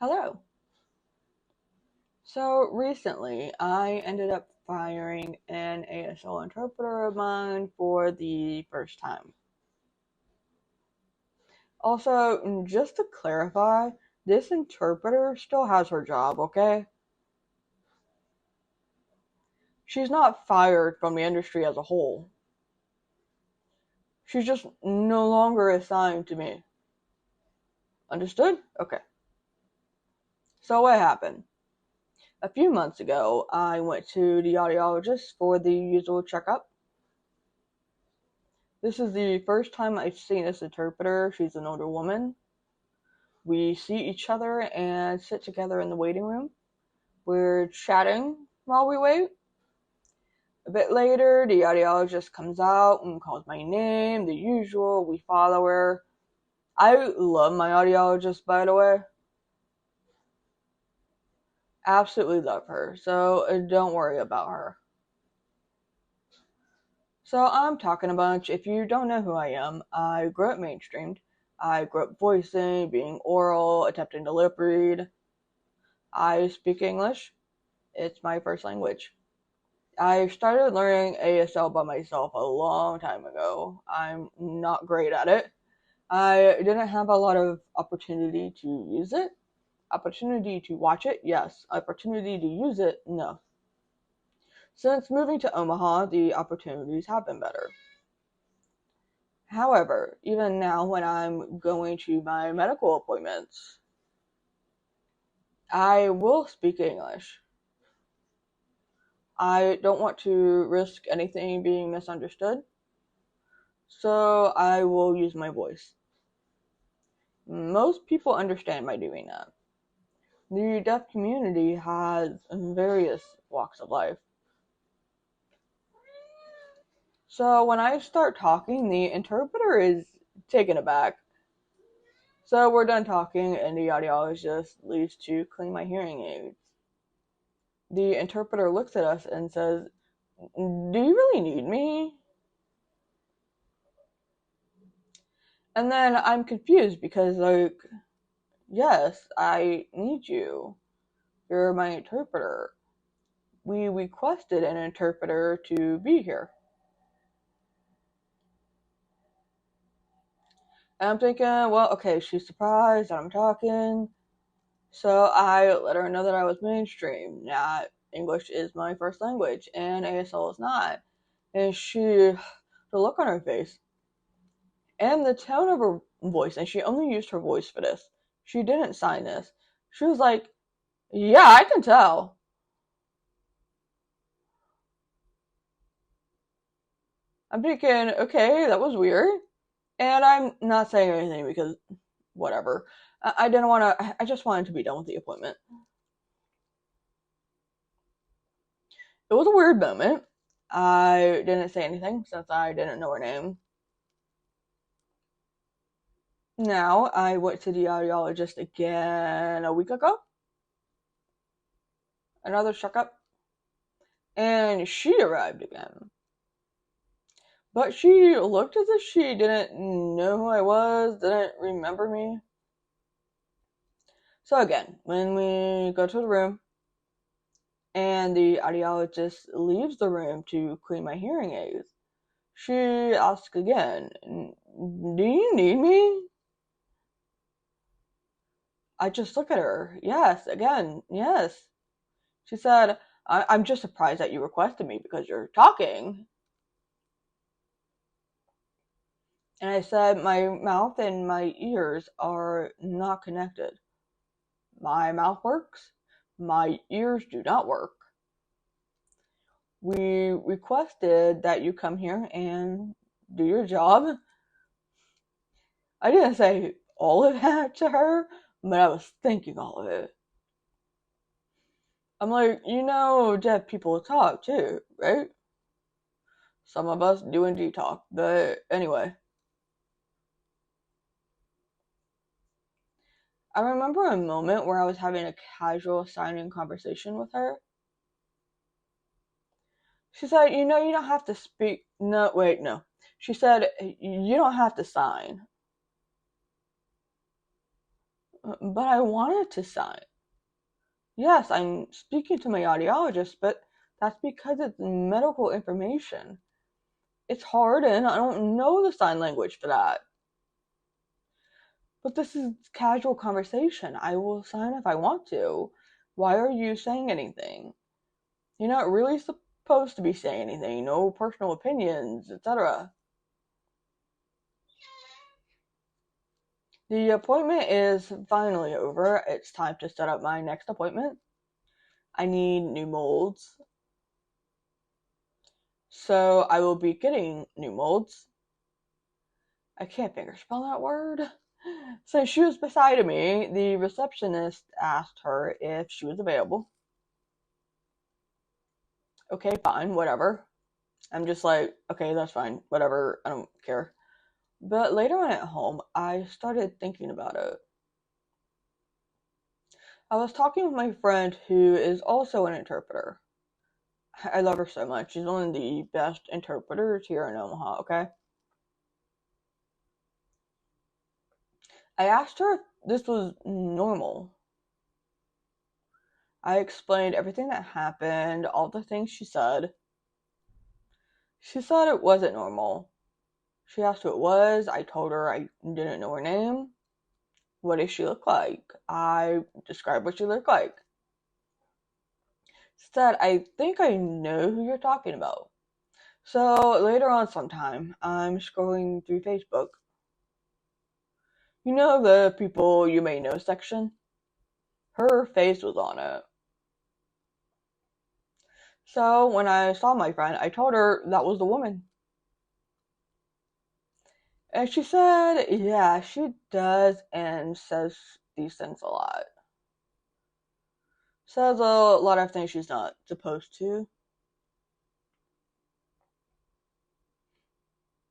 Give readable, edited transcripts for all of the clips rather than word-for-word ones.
Hello. So recently, I ended up firing an ASL interpreter of mine for the first time. Also, just to clarify, this interpreter still has her job, okay? She's not fired from the industry as a whole. She's just no longer assigned to me. Understood? Okay. So what happened? A few months ago, I went to the audiologist for the usual checkup. This is the first time I've seen this interpreter. She's an older woman. We see each other and sit together in the waiting room. We're chatting while we wait. A bit later, the audiologist comes out and calls my name, the usual. We follow her. I love my audiologist, by the way. Absolutely love her, so don't worry about her. So I'm talking a bunch. If you don't know who I am, I grew up mainstreamed. I grew up voicing, being oral, attempting to lip read. I speak English. It's my first language. I started learning ASL by myself a long time ago. I'm not great at it. I didn't have a lot of opportunity to use it. Opportunity to watch it, yes. Opportunity to use it, no. Since moving to Omaha, the opportunities have been better. However, even now when I'm going to my medical appointments, I will speak English. I don't want to risk anything being misunderstood, so I will use my voice. Most people understand by doing that. The deaf community has various walks of life. So when I start talking, the interpreter is taken aback. So we're done talking, and the audiologist leaves to clean my hearing aids. The interpreter looks at us and says, "Do you really need me?" And then I'm confused because, yes, I need you. You're my interpreter. We requested an interpreter to be here. And I'm thinking, well, okay, she's surprised that I'm talking. So I let her know that I was mainstream, that English is my first language and ASL is not. And the look on her face and the tone of her voice, and she only used her voice for this. She didn't sign this. She was like, "Yeah, I can tell." I'm thinking, okay, that was weird. And I'm not saying anything because whatever. I didn't want to, I just wanted to be done with the appointment. It was a weird moment. I didn't say anything since I didn't know her name. Now, I went to the audiologist again a week ago. Another checkup. And she arrived again. But she looked as if she didn't know who I was, didn't remember me. So again, when we go to the room, and the audiologist leaves the room to clean my hearing aids, she asks again, "Do you need me?" I just look at her. Yes, again, yes. She said, I'm just surprised that you requested me because you're talking. And I said, my mouth and my ears are not connected. My mouth works, my ears do not work. We requested that you come here and do your job. I didn't say all of that to her, but I was thinking all of it. I'm like, deaf people talk too, right? Some of us do indeed talk, but anyway. I remember a moment where I was having a casual signing conversation with her. She said, you don't have to speak. No, wait, no. She said, you don't have to sign. But I wanted to sign. Yes, I'm speaking to my audiologist, but that's because it's medical information. It's hard and I don't know the sign language for that. But this is casual conversation. I will sign if I want to. Why are you saying anything? You're not really supposed to be saying anything. No personal opinions, etc. The appointment is finally over. It's time to set up my next appointment. I need new molds. So I will be getting new molds. I can't fingerspell that word. Since she was beside me, the receptionist asked her if she was available. Okay, fine, whatever. I'm just like, okay, that's fine, whatever, I don't care. But later on at home, I started thinking about it. I was talking with my friend who is also an interpreter. I love her so much. She's one of the best interpreters here in Omaha, okay? I asked her if this was normal. I explained everything that happened, all the things she said. She said it wasn't normal. She asked who it was. I told her I didn't know her name. What does she look like? I described what she looked like. She said, I think I know who you're talking about. So later on sometime, I'm scrolling through Facebook. You know the people you may know section? Her face was on it. So when I saw my friend, I told her that was the woman. And she said, yeah, she does and says these things a lot. Says a lot of things she's not supposed to.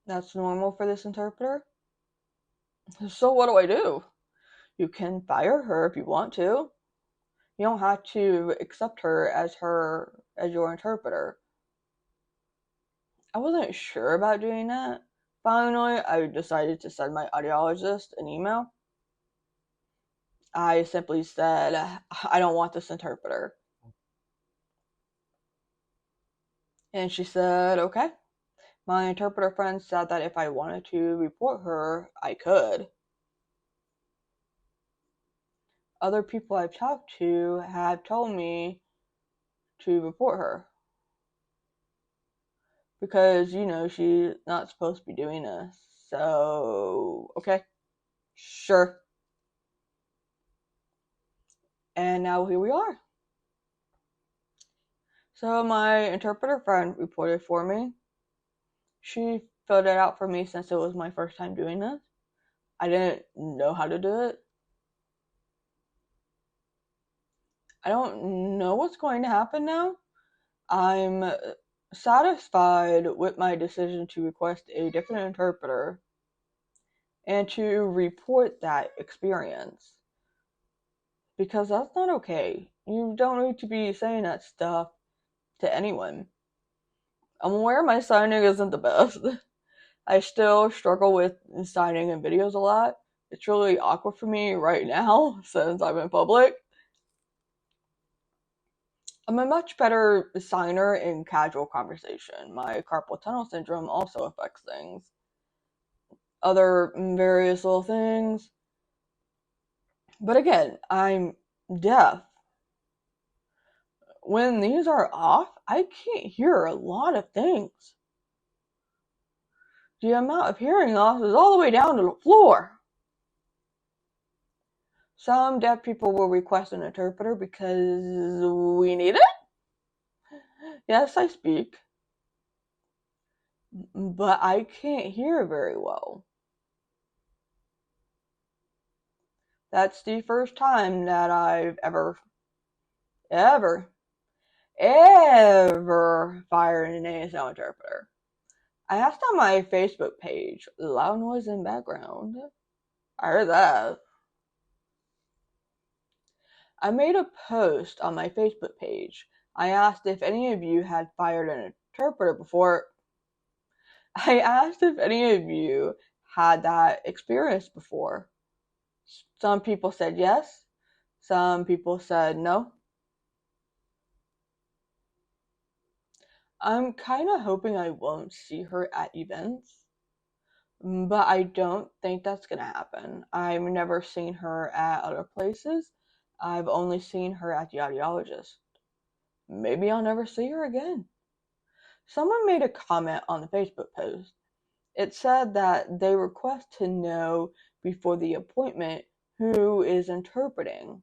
That's normal for this interpreter. So what do I do? You can fire her if you want to. You don't have to accept her as your interpreter. I wasn't sure about doing that. Finally, I decided to send my audiologist an email. I simply said, I don't want this interpreter. And she said, okay. My interpreter friend said that if I wanted to report her, I could. Other people I've talked to have told me to report her. Because, she's not supposed to be doing this. So, okay. Sure. And now here we are. So my interpreter friend reported for me. She filled it out for me since it was my first time doing this. I didn't know how to do it. I don't know what's going to happen now. I'm satisfied with my decision to request a different interpreter and to report that experience. Because that's not okay. You don't need to be saying that stuff to anyone. I'm aware my signing isn't the best. I still struggle with signing in videos a lot. It's really awkward for me right now since I'm in public. I'm a much better signer in casual conversation. My carpal tunnel syndrome also affects things. Other various little things. But again, I'm deaf. When these are off, I can't hear a lot of things. The amount of hearing loss is all the way down to the floor. Some deaf people will request an interpreter because we need it. Yes, I speak, but I can't hear very well. That's the first time that I've ever fired an ASL interpreter. I asked on my Facebook page, loud noise in background. I heard that. I made a post on my Facebook page. I asked if any of you had fired an interpreter before. I asked if any of you had that experience before. Some people said yes. Some people said no. I'm kind of hoping I won't see her at events, but I don't think that's gonna happen. I've never seen her at other places. I've only seen her at the audiologist. Maybe I'll never see her again. Someone made a comment on the Facebook post. It said that they request to know before the appointment who is interpreting.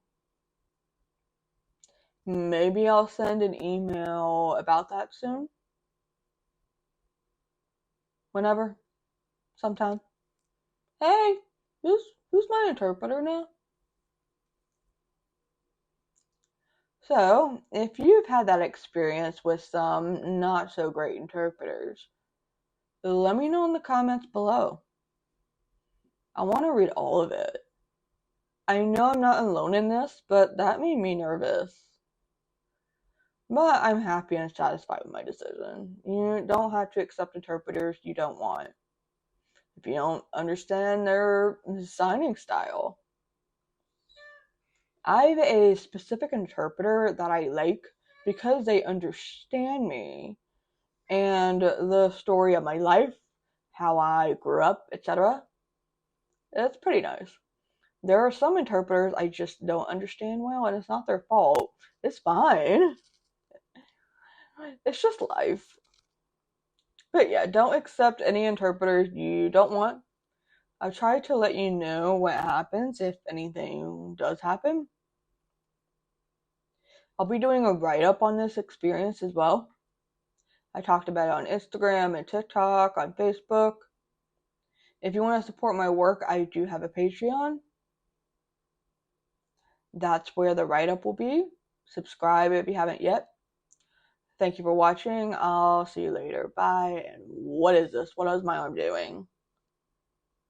Maybe I'll send an email about that soon. Whenever. Sometime. Hey, who's my interpreter now? So, if you've had that experience with some not so great interpreters, let me know in the comments below. I want to read all of it. I know I'm not alone in this, but that made me nervous. But I'm happy and satisfied with my decision. You don't have to accept interpreters you don't want if you don't understand their signing style. I have a specific interpreter that I like because they understand me and the story of my life, how I grew up, etc. It's pretty nice. There are some interpreters I just don't understand well, and it's not their fault. It's fine. It's just life. But yeah, don't accept any interpreters you don't want. I'll try to let you know what happens if anything does happen. I'll be doing a write-up on this experience as well. I talked about it on Instagram and TikTok, on Facebook. If you want to support my work, I do have a Patreon. That's where the write-up will be. Subscribe if you haven't yet. Thank you for watching. I'll see you later. Bye. And what is this? What is my arm doing?